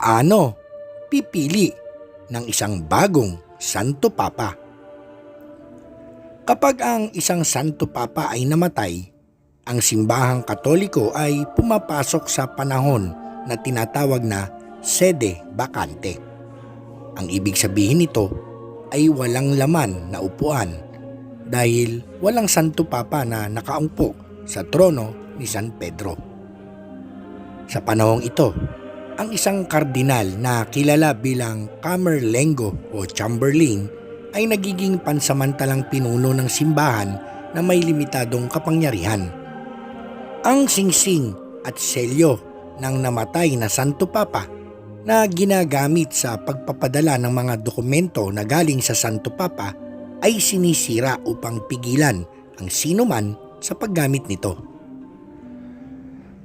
Paano pipili ng isang bagong Santo Papa? Kapag ang isang Santo Papa ay namatay, ang simbahang Katoliko ay pumapasok sa panahon na tinatawag na sede vacante. Ang ibig sabihin nito ay walang laman na upuan dahil walang Santo Papa na nakaupo sa trono ni San Pedro. Sa panahong ito, ang isang kardinal na kilala bilang Camerlengo o Chamberlain ay nagiging pansamantalang pinuno ng simbahan na may limitadong kapangyarihan. Ang singsing at selyo ng namatay na Santo Papa na ginagamit sa pagpapadala ng mga dokumento na galing sa Santo Papa ay sinisira upang pigilan ang sinuman sa paggamit nito.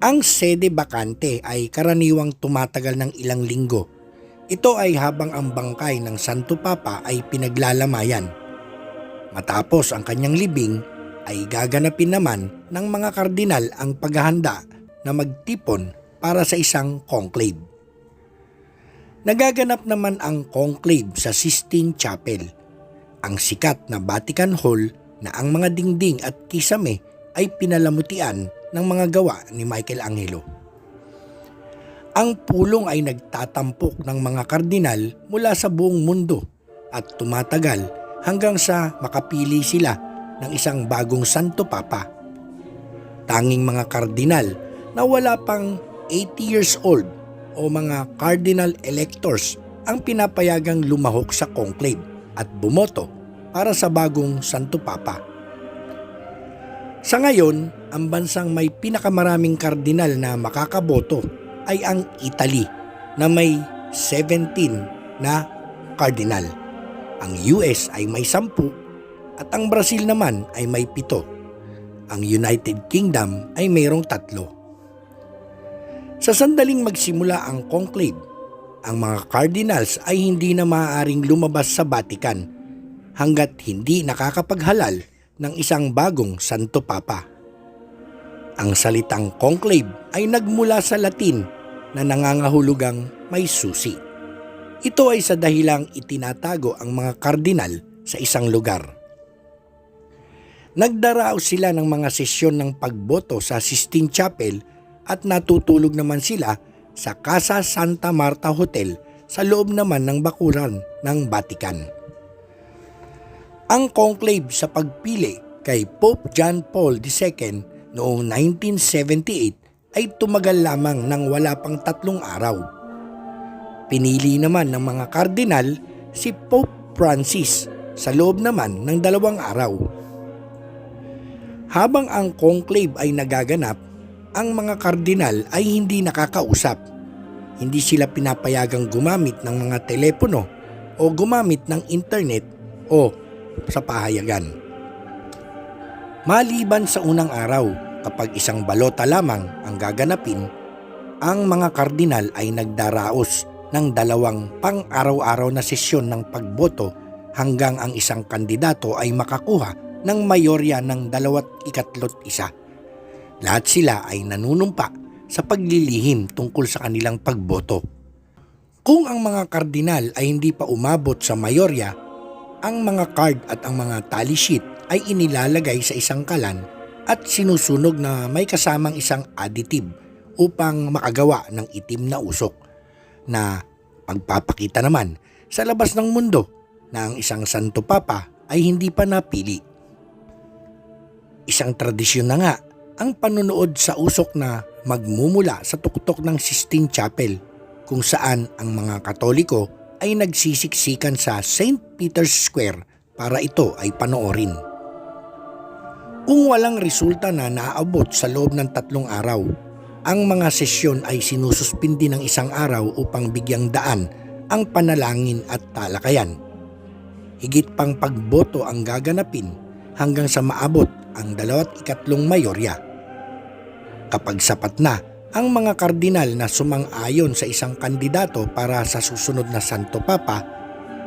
Ang sede bakante ay karaniwang tumatagal ng ilang linggo. Ito ay habang ang bangkay ng Santo Papa ay pinaglalamayan. Matapos ang kanyang libing ay gaganapin naman ng mga kardinal ang paghahanda na magtipon para sa isang conclave. Nagaganap naman ang conclave sa Sistine Chapel, ang sikat na Vatican Hall na ang mga dingding at kisame ay pinalamutian ng mga gawa ni Michelangelo. Ang pulong ay nagtatampok ng mga kardinal mula sa buong mundo at tumatagal hanggang sa makapili sila ng isang bagong Santo Papa. Tanging mga kardinal na wala pang 80 years old o mga cardinal electors ang pinapayagang lumahok sa conclave at bumoto para sa bagong Santo Papa. Sa ngayon, ang bansang may pinakamaraming kardinal na makakaboto ay ang Italy na may 17 na kardinal. Ang US ay may 10 at ang Brazil naman ay may 7. Ang United Kingdom ay mayroong 3. Sa sandaling magsimula ang conclave, ang mga cardinals ay hindi na maaaring lumabas sa Vatican hanggat hindi nakakapaghalal ng isang bagong Santo Papa. Ang salitang conclave ay nagmula sa Latin na nangangahulugang may susi. Ito ay sa dahilang itinatago ang mga kardinal sa isang lugar. Nagdarao sila ng mga sesyon ng pagboto sa Sistine Chapel at natutulog naman sila sa Casa Santa Marta Hotel sa loob naman ng bakuran ng Vatican. Ang conclave sa pagpili kay Pope John Paul II noong 1978 ay tumagal lamang ng wala pang 3 araw. Pinili naman ng mga kardinal si Pope Francis sa loob naman ng 2 araw. Habang ang conclave ay nagaganap, ang mga kardinal ay hindi nakakausap. Hindi sila pinapayagang gumamit ng mga telepono o gumamit ng internet o sa pahayagan. Maliban sa unang araw, kapag isang balota lamang ang gaganapin, ang mga kardinal ay nagdaraos ng 2 pang-araw-araw na sesyon ng pagboto hanggang ang isang kandidato ay makakuha ng mayorya ng 21. Lahat sila ay nanunumpa sa paglilihim tungkol sa kanilang pagboto. Kung ang mga kardinal ay hindi pa umabot sa mayorya, ang mga card at ang mga tally sheet ay inilalagay sa isang kalan at sinusunog na may kasamang isang additive upang makagawa ng itim na usok na pagpapakita naman sa labas ng mundo na ang isang Santo Papa ay hindi pa napili. Isang tradisyon na nga ang panunood sa usok na magmumula sa tuktok ng Sistine Chapel kung saan ang mga Katoliko ay nagsisiksikan sa St. Peter's Square para ito ay panoorin. Kung walang resulta na naabot sa loob ng 3 araw, ang mga sesyon ay sinususpindi ng 1 araw upang bigyang daan ang panalangin at talakayan. Higit pang pagboto ang gaganapin hanggang sa maabot ang 22 mayorya. Kapag sapat na ang mga kardinal na sumang-ayon sa isang kandidato para sa susunod na Santo Papa,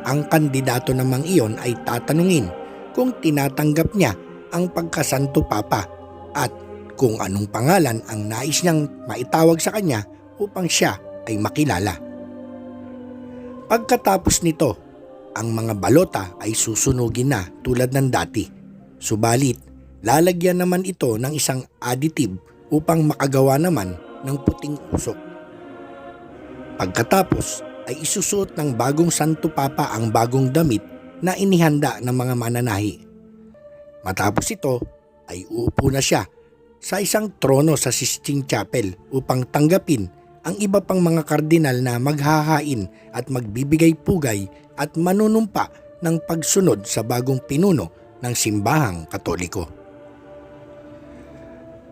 ang kandidato namang iyon ay tatanungin kung tinatanggap niya ang pagka-Santo Papa at kung anong pangalan ang nais niyang maitawag sa kanya upang siya ay makilala. Pagkatapos nito, ang mga balota ay susunugin na tulad ng dati. Subalit, lalagyan naman ito ng isang additive upang makagawa naman ng puting usok. Pagkatapos ay isusuot ng bagong Santo Papa ang bagong damit na inihanda ng mga mananahi. Matapos ito ay uupo na siya sa isang trono sa Sistine Chapel upang tanggapin ang iba pang mga kardinal na maghahain at magbibigay pugay at manunumpa ng pagsunod sa bagong pinuno ng simbahang Katoliko.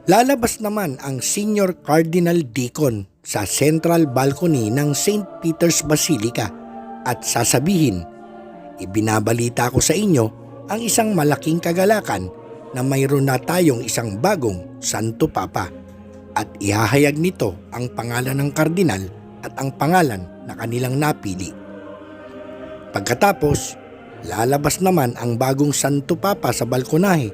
Lalabas naman ang Senior Cardinal Deacon sa central balcony ng St. Peter's Basilica at sasabihin, "Ibinabalita ko sa inyo ang isang malaking kagalakan na mayroon na tayong isang bagong Santo Papa at ihahayag nito ang pangalan ng kardinal at ang pangalan na kanilang napili." Pagkatapos, lalabas naman ang bagong Santo Papa sa balkonahe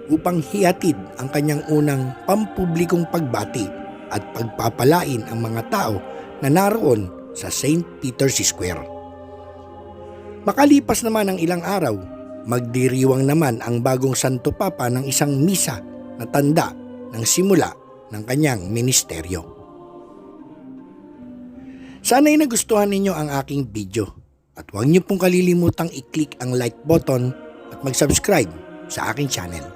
upang hihatid ang kanyang unang pampublikong pagbati at pagpapalain ang mga tao na naroon sa St. Peter's Square. Makalipas naman ang ilang araw, magdiriwang naman ang bagong Santo Papa ng isang misa na tanda ng simula ng kanyang ministeryo. Sana'y nagustuhan ninyo ang aking video at huwag niyo pong kalilimutang i-click ang like button at mag-subscribe sa aking channel.